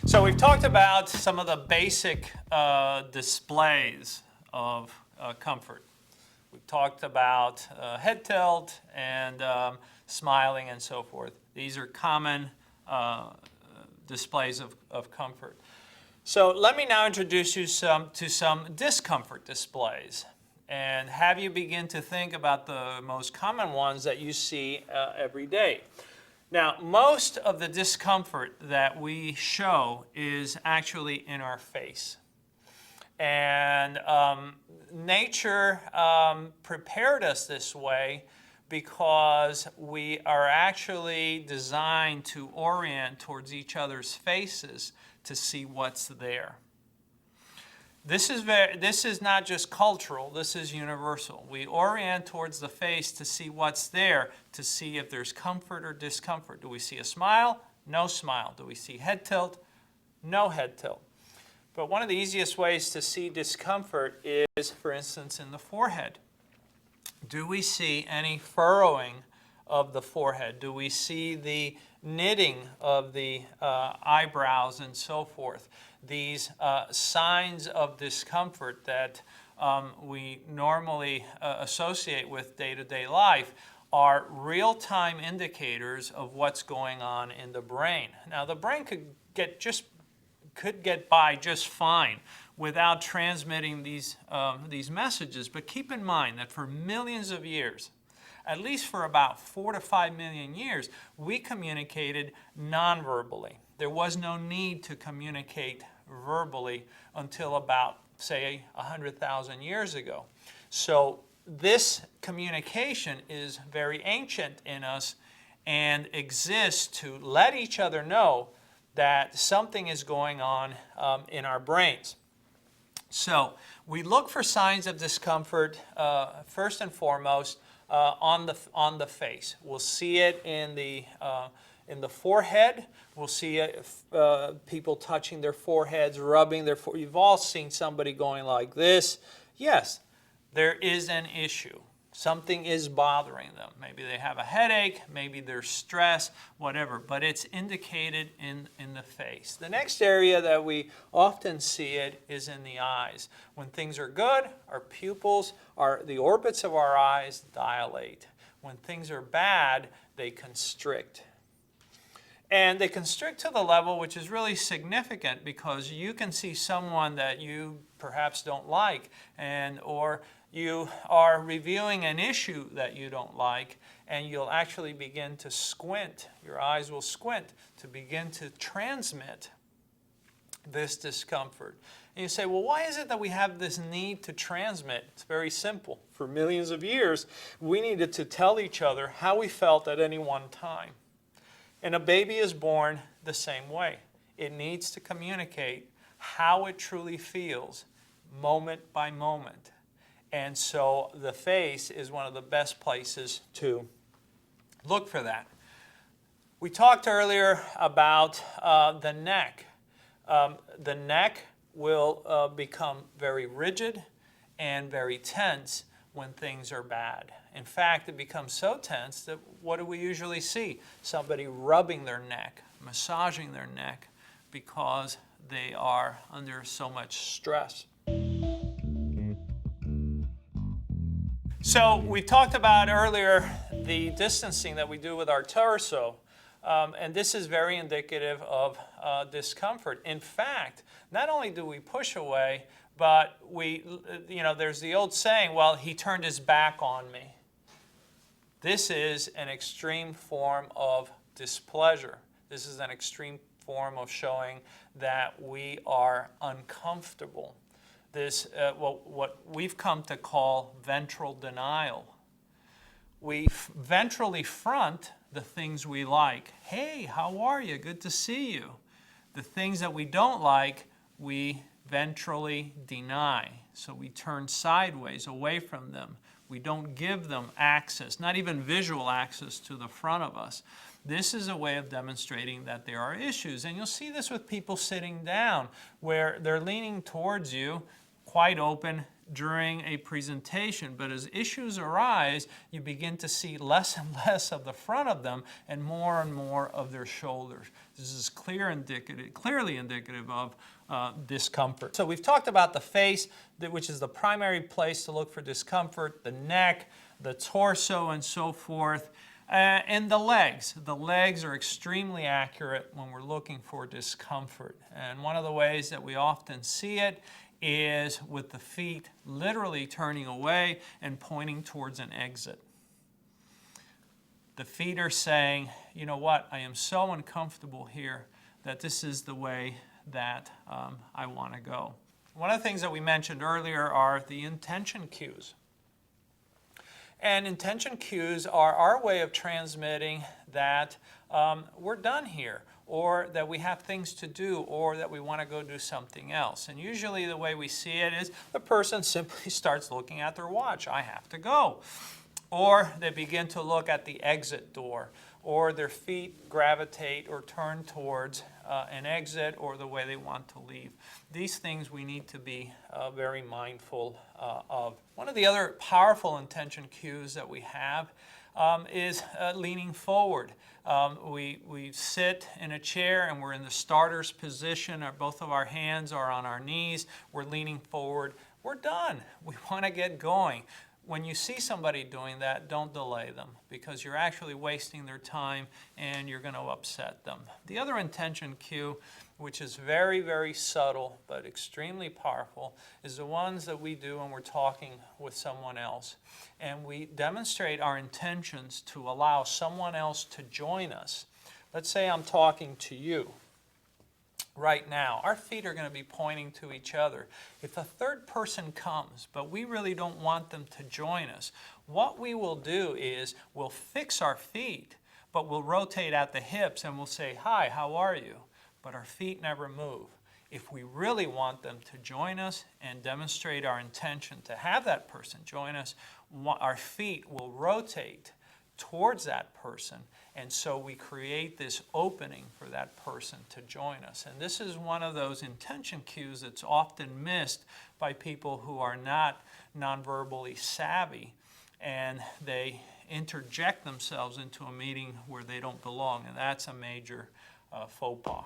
So we've talked about some of the basic displays of comfort. We've talked about head tilt and smiling and so forth. These are common displays of comfort. So let me now introduce you to some discomfort displays and have you begin to think about the most common ones that you see every day. Now, most of the discomfort that we show is actually in our face. And nature prepared us this way because we are actually designed to orient towards each other's faces to see what's there. This is not just cultural, this is universal. We orient towards the face to see what's there, to see if there's comfort or discomfort. Do we see a smile? No smile. Do we see head tilt? No head tilt. But one of the easiest ways to see discomfort is, for instance, in the forehead. Do we see any furrowing of the forehead? Do we see the knitting of the eyebrows and so forth? These signs of discomfort that we normally associate with day-to-day life are real-time indicators of what's going on in the brain. Now, the brain could get by just fine without transmitting these messages, but keep in mind that for millions of years, at least for about 4 to 5 million years, we communicated non-verbally. There was no need to communicate verbally until about, say, 100,000 years ago. So this communication is very ancient in us and exists to let each other know that something is going on in our brains. So we look for signs of discomfort first and foremost on the face. We'll see it in the forehead. We'll see people touching their foreheads, rubbing their forehead. You've all seen somebody going like this. Yes, there is an issue. Something is bothering them. Maybe they have a headache, maybe there's stress, whatever, but it's indicated in the face. The next area that we often see it is in the eyes. When things are good, our pupils, the orbits of our eyes dilate. When things are bad, they constrict. And they constrict to the level which is really significant because you can see someone that you perhaps don't like or you are reviewing an issue that you don't like, and you'll actually begin to squint. Your eyes will squint to begin to transmit this discomfort. And you say, well, why is it that we have this need to transmit? It's very simple. For millions of years, we needed to tell each other how we felt at any one time. And a baby is born the same way. It needs to communicate how it truly feels moment by moment. And so the face is one of the best places to look for that. We talked earlier about the neck. The neck will become very rigid and very tense when things are bad. In fact, it becomes so tense that what do we usually see? Somebody rubbing their neck, massaging their neck because they are under so much stress. So we talked about earlier the distancing that we do with our torso, and this is very indicative of discomfort. In fact, not only do we push away, but there's the old saying, well, he turned his back on me. This is an extreme form of displeasure. This is an extreme form of showing that we are uncomfortable. This, what we've come to call ventral denial. We ventrally front the things we like. Hey, how are you? Good to see you. The things that we don't like, we ventrally deny. So we turn sideways away from them. We don't give them access, not even visual access to the front of us. This is a way of demonstrating that there are issues. And you'll see this with people sitting down, where they're leaning towards you, quite open, during a presentation, but as issues arise, you begin to see less and less of the front of them and more of their shoulders. This is clearly indicative of discomfort. So we've talked about the face, which is the primary place to look for discomfort, the neck, the torso, and so forth. And the legs. The legs are extremely accurate when we're looking for discomfort. And one of the ways that we often see it is with the feet literally turning away and pointing towards an exit. The feet are saying, you know what, I am so uncomfortable here that this is the way that I want to go. One of the things that we mentioned earlier are the intention cues. And intention cues are our way of transmitting that we're done here, or that we have things to do, or that we want to go do something else. And usually the way we see it is the person simply starts looking at their watch. I have to go. Or they begin to look at the exit door, or their feet gravitate or turn towards an exit or the way they want to leave. These things we need to be very mindful of. One of the other powerful intention cues that we have is leaning forward. We sit in a chair and we're in the starter's position. Both of our hands are on our knees. We're leaning forward. We're done. We want to get going. When you see somebody doing that, don't delay them, because you're actually wasting their time and you're going to upset them. The other intention cue, which is very, very subtle but extremely powerful, is the ones that we do when we're talking with someone else. And we demonstrate our intentions to allow someone else to join us. Let's say I'm talking to you right now. Our feet are going to be pointing to each other. If a third person comes, but we really don't want them to join us, what we will do is we'll fix our feet, but we'll rotate at the hips and we'll say, "Hi, how are you?" But our feet never move. If we really want them to join us and demonstrate our intention to have that person join us, our feet will rotate towards that person, and so we create this opening for that person to join us. And this is one of those intention cues that's often missed by people who are not nonverbally savvy, and they interject themselves into a meeting where they don't belong, and that's a major faux pas.